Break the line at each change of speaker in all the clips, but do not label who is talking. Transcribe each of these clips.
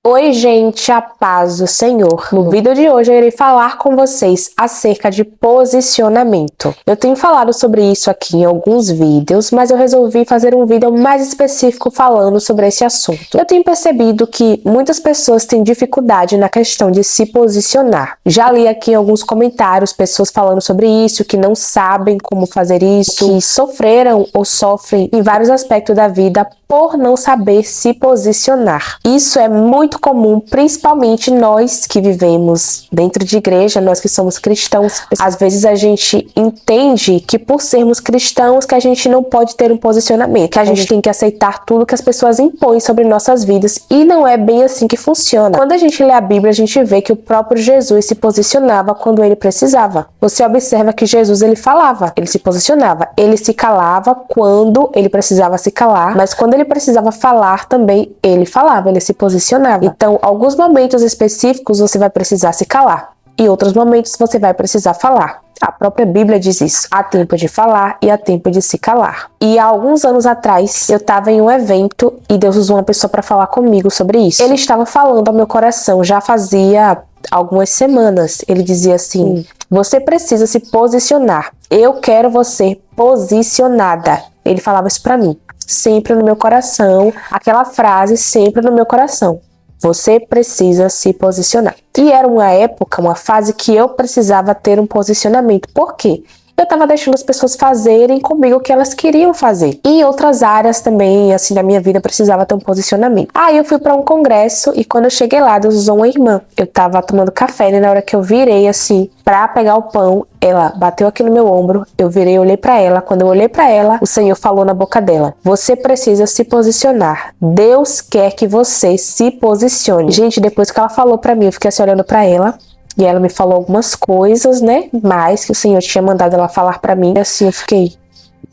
Oi gente, a paz do Senhor. No vídeo de hoje eu irei falar com vocês acerca de posicionamento. Eu tenho falado sobre isso aqui em alguns vídeos, mas eu resolvi fazer um vídeo mais específico falando sobre esse assunto. Eu tenho percebido que muitas pessoas têm dificuldade na questão de se posicionar. Já li aqui em alguns comentários pessoas falando sobre isso, que não sabem como fazer isso, que sofreram ou sofrem em vários aspectos da vida por não saber se posicionar. Isso é muito comum, principalmente nós que vivemos dentro de igreja, nós que somos cristãos. Às vezes a gente entende que por sermos cristãos que a gente não pode ter um posicionamento, que a gente tem que aceitar tudo que as pessoas impõem sobre nossas vidas, e não é bem assim que funciona. Quando a gente lê a Bíblia, a gente vê que o próprio Jesus se posicionava quando ele precisava. Você observa que Jesus, ele falava, ele se posicionava, ele se calava quando ele precisava se calar, mas quando ele precisava falar também, ele falava, ele se posicionava. Então, alguns momentos específicos você vai precisar se calar, e outros momentos você vai precisar falar. A própria Bíblia diz isso. Há tempo de falar e há tempo de se calar. E há alguns anos atrás, eu estava em um evento e Deus usou uma pessoa para falar comigo sobre isso. Ele estava falando ao meu coração, já fazia algumas semanas. Ele dizia assim: você precisa se posicionar. Eu quero você posicionada. Ele falava isso para mim. Sempre no meu coração, aquela frase sempre no meu coração. Você precisa se posicionar. E era uma época, uma fase que eu precisava ter um posicionamento. Por quê? Eu estava deixando as pessoas fazerem comigo o que elas queriam fazer. E em outras áreas também, assim, da minha vida, precisava ter um posicionamento. Aí eu fui para um congresso e quando eu cheguei lá, Deus usou uma irmã. Eu estava tomando café, né? Na hora que eu virei, assim, para pegar o pão, ela bateu aqui no meu ombro, eu virei e olhei para ela. Quando eu olhei para ela, o Senhor falou na boca dela: você precisa se posicionar. Deus quer que você se posicione. Gente, depois que ela falou para mim, eu fiquei assim olhando para ela. E ela me falou algumas coisas, né? Mais que o Senhor tinha mandado ela falar pra mim. E assim, eu fiquei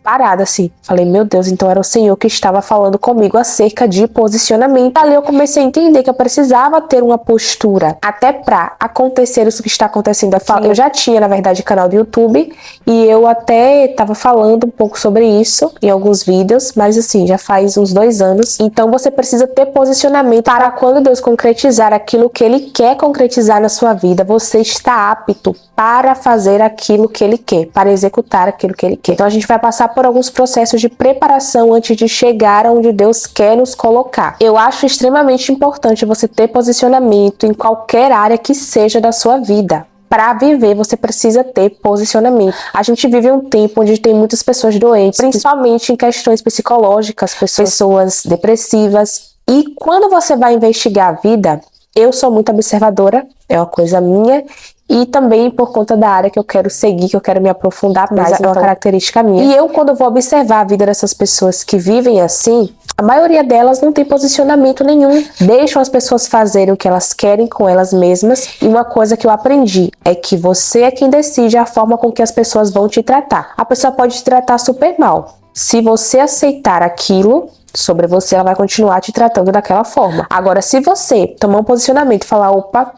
parada, assim. Falei, meu Deus, então era o Senhor que estava falando comigo acerca de posicionamento. Ali eu comecei a entender que eu precisava ter uma postura. Até pra acontecer isso que está acontecendo. Eu já tinha, na verdade, canal do YouTube. E eu até tava falando um pouco sobre isso em alguns vídeos. Mas assim, já faz uns 2 anos. Então você precisa ter posicionamento para quando Deus concretizar aquilo que Ele quer concretizar na sua vida, você está apto para fazer aquilo que Ele quer, para executar aquilo que Ele quer. Então a gente vai passar por alguns processos de preparação antes de chegar onde Deus quer nos colocar. Eu acho extremamente importante você ter posicionamento em qualquer área que seja da sua vida. Para viver, você precisa ter posicionamento. A gente vive um tempo onde tem muitas pessoas doentes, principalmente em questões psicológicas, pessoas depressivas. E quando você vai investigar a vida, eu sou muito observadora, é uma coisa minha, e também por conta da área que eu quero seguir, que eu quero me aprofundar mais, é uma característica minha. E eu, quando vou observar a vida dessas pessoas que vivem assim, a maioria delas não tem posicionamento nenhum. Deixam as pessoas fazerem o que elas querem com elas mesmas. E uma coisa que eu aprendi é que você é quem decide a forma com que as pessoas vão te tratar. A pessoa pode te tratar super mal. Se você aceitar aquilo sobre você, ela vai continuar te tratando daquela forma. Agora, se você tomar um posicionamento e falar, opa,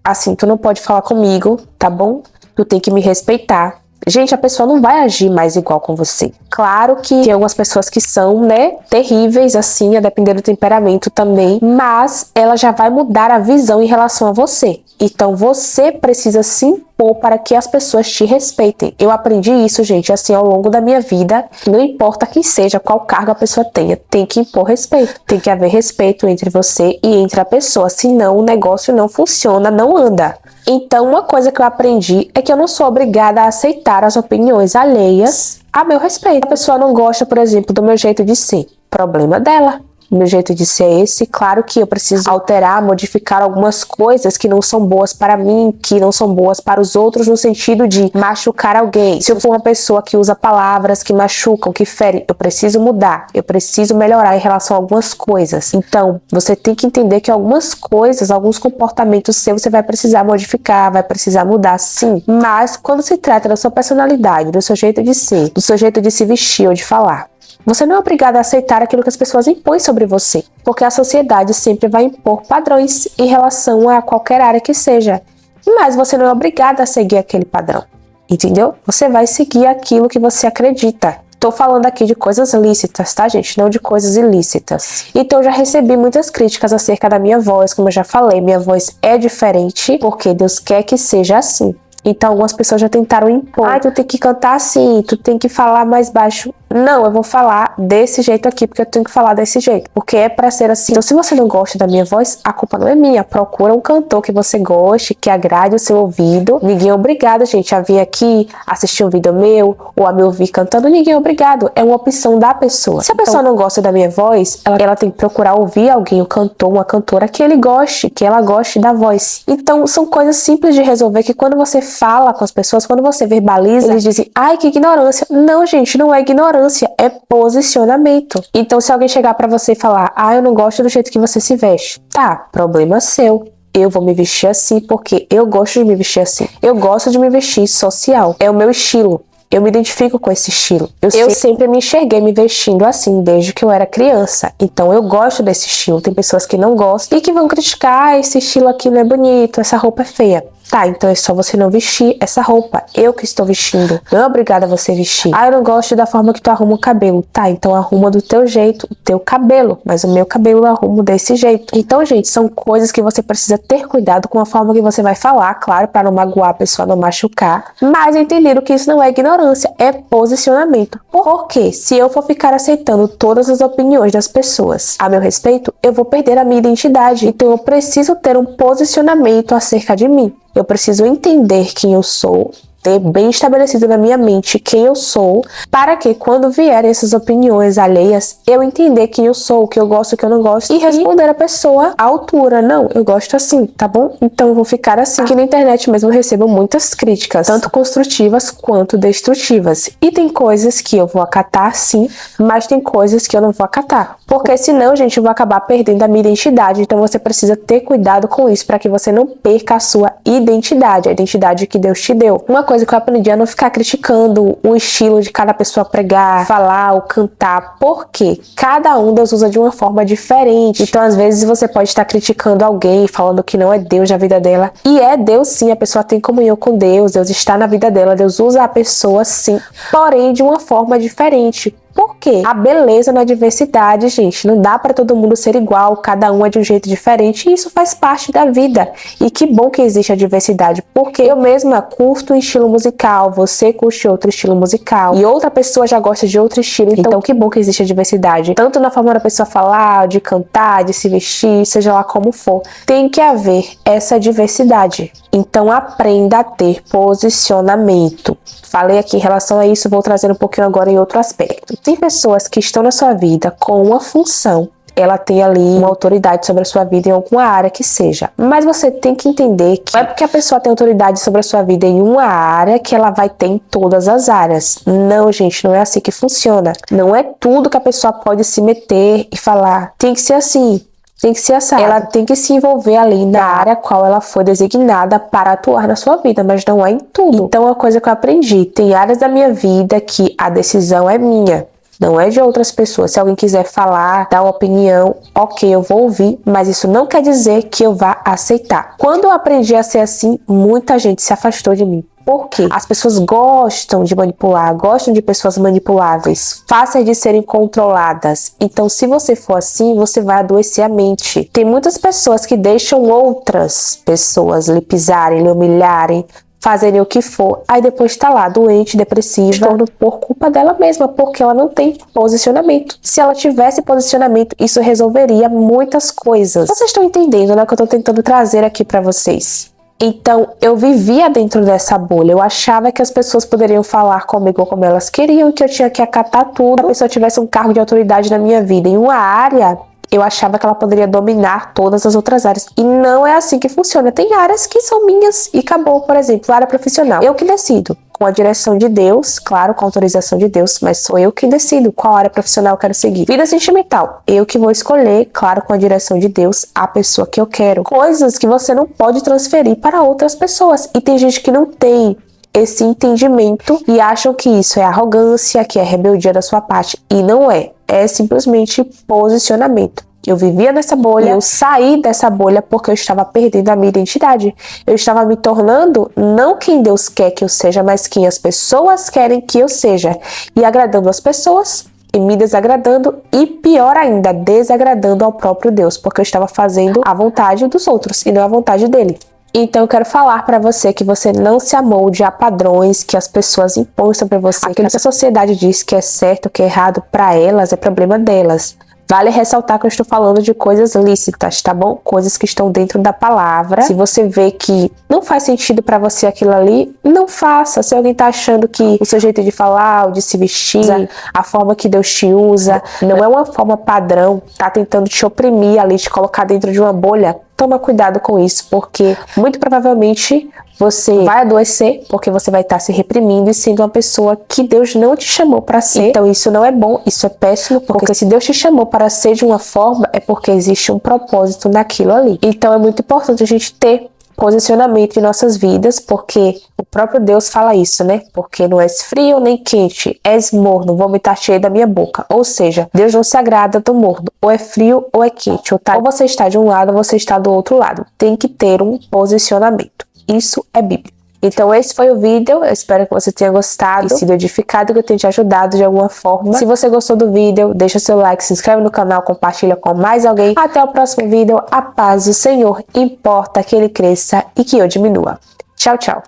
assim, tu não pode falar comigo, tá bom? Tu tem que me respeitar. Gente, a pessoa não vai agir mais igual com você. Claro que tem algumas pessoas que são, né, terríveis, assim, a depender do temperamento também, mas ela já vai mudar a visão em relação a você. Então, você precisa se impor para que as pessoas te respeitem. Eu aprendi isso, gente, assim, ao longo da minha vida. Não importa quem seja, qual cargo a pessoa tenha, tem que impor respeito. Tem que haver respeito entre você e entre a pessoa, senão o negócio não funciona, não anda. Então, uma coisa que eu aprendi é que eu não sou obrigada a aceitar as opiniões alheias a meu respeito. A pessoa não gosta, por exemplo, do meu jeito de ser. Problema dela. Meu jeito de ser é esse. Claro que eu preciso alterar, modificar algumas coisas que não são boas para mim, que não são boas para os outros, no sentido de machucar alguém. Se eu for uma pessoa que usa palavras que machucam, que ferem, eu preciso mudar, eu preciso melhorar em relação a algumas coisas. Então, você tem que entender que algumas coisas, alguns comportamentos seus, você vai precisar modificar, vai precisar mudar, sim. Mas, quando se trata da sua personalidade, do seu jeito de ser, do seu jeito de se vestir ou de falar, você não é obrigado a aceitar aquilo que as pessoas impõem sobre você, porque a sociedade sempre vai impor padrões em relação a qualquer área que seja, mas você não é obrigado a seguir aquele padrão, entendeu? Você vai seguir aquilo que você acredita. Tô falando aqui de coisas lícitas, tá, gente? Não de coisas ilícitas. Então, eu já recebi muitas críticas acerca da minha voz. Como eu já falei, minha voz é diferente porque Deus quer que seja assim. Então, algumas pessoas já tentaram impor. Ai, tu tem que cantar assim, tu tem que falar mais baixo. Não, eu vou falar desse jeito aqui, porque eu tenho que falar desse jeito. Porque é pra ser assim. Então, se você não gosta da minha voz, a culpa não é minha. Procura um cantor que você goste, que agrade o seu ouvido. Ninguém é obrigado, gente, a vir aqui, assistir um vídeo meu, ou a me ouvir cantando. Ninguém é obrigado. É uma opção da pessoa. Se a pessoa não gosta da minha voz, ela tem que procurar ouvir alguém, um cantor, uma cantora, que ele goste, que ela goste da voz. Então, são coisas simples de resolver, que quando você fala com as pessoas, quando você verbaliza, eles dizem, ai, que ignorância. Não, gente, não é ignorância, é posicionamento. Então, se alguém chegar pra você e falar, eu não gosto do jeito que você se veste, tá, problema seu. Eu vou me vestir assim porque eu gosto de me vestir assim. Eu gosto de me vestir social, é o meu estilo. Eu me identifico com esse estilo. Eu sempre me enxerguei me vestindo assim, desde que eu era criança. Então eu gosto desse estilo. Tem pessoas que não gostam e que vão criticar, esse estilo aqui não é bonito, essa roupa é feia. Tá, então é só você não vestir essa roupa. Eu que estou vestindo. Não é obrigada a você vestir. Eu não gosto da forma que tu arruma o cabelo. Tá, então arruma do teu jeito, o teu cabelo. Mas o meu cabelo eu arrumo desse jeito. Então, gente, são coisas que você precisa ter cuidado com a forma que você vai falar, claro, para não magoar a pessoa, não machucar. Mas entenderam que isso não é ignorância, é posicionamento. Porque se eu for ficar aceitando todas as opiniões das pessoas a meu respeito, eu vou perder a minha identidade. Então eu preciso ter um posicionamento acerca de mim. Eu preciso entender quem eu sou, ter bem estabelecido na minha mente quem eu sou, para que quando vierem essas opiniões alheias, eu entender quem eu sou, o que eu gosto, o que eu não gosto, e responder a pessoa à altura. Não, eu gosto assim, tá bom? Então eu vou ficar assim. Aqui na internet mesmo eu recebo muitas críticas, tanto construtivas quanto destrutivas. E tem coisas que eu vou acatar sim, mas tem coisas que eu não vou acatar. Porque senão, gente, eu vou acabar perdendo a minha identidade. Então você precisa ter cuidado com isso, para que você não perca a sua identidade, a identidade que Deus te deu. Uma coisa que eu aprendi é não ficar criticando o estilo de cada pessoa pregar, falar ou cantar, porque cada um Deus usa de uma forma diferente. Então, às vezes, você pode estar criticando alguém, falando que não é Deus na vida dela. E é Deus sim, a pessoa tem comunhão com Deus, Deus está na vida dela, Deus usa a pessoa sim, porém de uma forma diferente. Por quê? A beleza na diversidade, gente. Não dá pra todo mundo ser igual, cada um é de um jeito diferente, e isso faz parte da vida. E que bom que existe a diversidade, porque eu mesma curto um estilo musical, você curte outro estilo musical, e outra pessoa já gosta de outro estilo. Então que bom que existe a diversidade, tanto na forma da pessoa falar, de cantar, de se vestir, seja lá como for. Tem que haver essa diversidade. Então aprenda a ter posicionamento. Falei aqui em relação a isso, vou trazer um pouquinho agora em outro aspecto. Tem pessoas que estão na sua vida com uma função. Ela tem ali uma autoridade sobre a sua vida em alguma área que seja. Mas você tem que entender que não é porque a pessoa tem autoridade sobre a sua vida em uma área que ela vai ter em todas as áreas. Não, gente, não é assim que funciona. Não é tudo que a pessoa pode se meter e falar. Tem que ser assim. Tem que ser assado. Ela tem que se envolver ali na área qual ela foi designada para atuar na sua vida, mas não é em tudo. Então, uma coisa que eu aprendi, tem áreas da minha vida que a decisão é minha, não é de outras pessoas. Se alguém quiser falar, dar uma opinião, ok, eu vou ouvir, mas isso não quer dizer que eu vá aceitar. Quando eu aprendi a ser assim, muita gente se afastou de mim. Por quê? As pessoas gostam de manipular, gostam de pessoas manipuláveis, fáceis de serem controladas. Então, se você for assim, você vai adoecer a mente. Tem muitas pessoas que deixam outras pessoas lhe pisarem, lhe humilharem, fazerem o que for, aí depois tá lá, doente, depressiva, por culpa dela mesma, porque ela não tem posicionamento. Se ela tivesse posicionamento, isso resolveria muitas coisas. Vocês estão entendendo, né, que eu tô tentando trazer aqui pra vocês? Então, eu vivia dentro dessa bolha. Eu achava que as pessoas poderiam falar comigo como elas queriam, que eu tinha que acatar tudo. Se a pessoa tivesse um cargo de autoridade na minha vida em uma área, eu achava que ela poderia dominar todas as outras áreas. E não é assim que funciona. Tem áreas que são minhas e acabou. Por exemplo, área profissional. Eu que decido. Com a direção de Deus, claro, com a autorização de Deus, mas sou eu que decido qual área profissional eu quero seguir. Vida sentimental, eu que vou escolher, claro, com a direção de Deus, a pessoa que eu quero. Coisas que você não pode transferir para outras pessoas. E tem gente que não tem esse entendimento e acham que isso é arrogância, que é rebeldia da sua parte. E não é. É simplesmente posicionamento. Eu vivia nessa bolha, eu saí dessa bolha porque eu estava perdendo a minha identidade. Eu estava me tornando não quem Deus quer que eu seja, mas quem as pessoas querem que eu seja. E agradando as pessoas e me desagradando e, pior ainda, desagradando ao próprio Deus, porque eu estava fazendo a vontade dos outros e não a vontade dele. Então eu quero falar pra você que você não se amolde a padrões que as pessoas impõem sobre você. Aquilo que a sociedade diz que é certo, que é errado pra elas, é problema delas. Vale ressaltar que eu estou falando de coisas lícitas, tá bom? Coisas que estão dentro da palavra. Se você vê que não faz sentido pra você aquilo ali, não faça. Se alguém tá achando que o seu jeito de falar, ou de se vestir, a forma que Deus te usa, não é uma forma padrão, tá tentando te oprimir ali, te colocar dentro de uma bolha, toma cuidado com isso, porque muito provavelmente você vai adoecer, porque você vai estar se reprimindo e sendo uma pessoa que Deus não te chamou para ser. Então isso não é bom, isso é péssimo, porque se Deus te chamou para ser de uma forma, é porque existe um propósito naquilo ali. Então é muito importante a gente ter posicionamento em nossas vidas, porque o próprio Deus fala isso, né? Porque não és frio nem quente, és morno, vou me estar cheio da minha boca. Ou seja, Deus não se agrada do morno, ou é frio ou é quente, ou você está de um lado ou você está do outro lado. Tem que ter um posicionamento. Isso é Bíblia. Então esse foi o vídeo, eu espero que você tenha gostado e sido edificado, que eu tenha te ajudado de alguma forma. Se você gostou do vídeo, deixa seu like, se inscreve no canal, compartilha com mais alguém. Até o próximo vídeo, a paz do Senhor importa que ele cresça e que eu diminua. Tchau, tchau.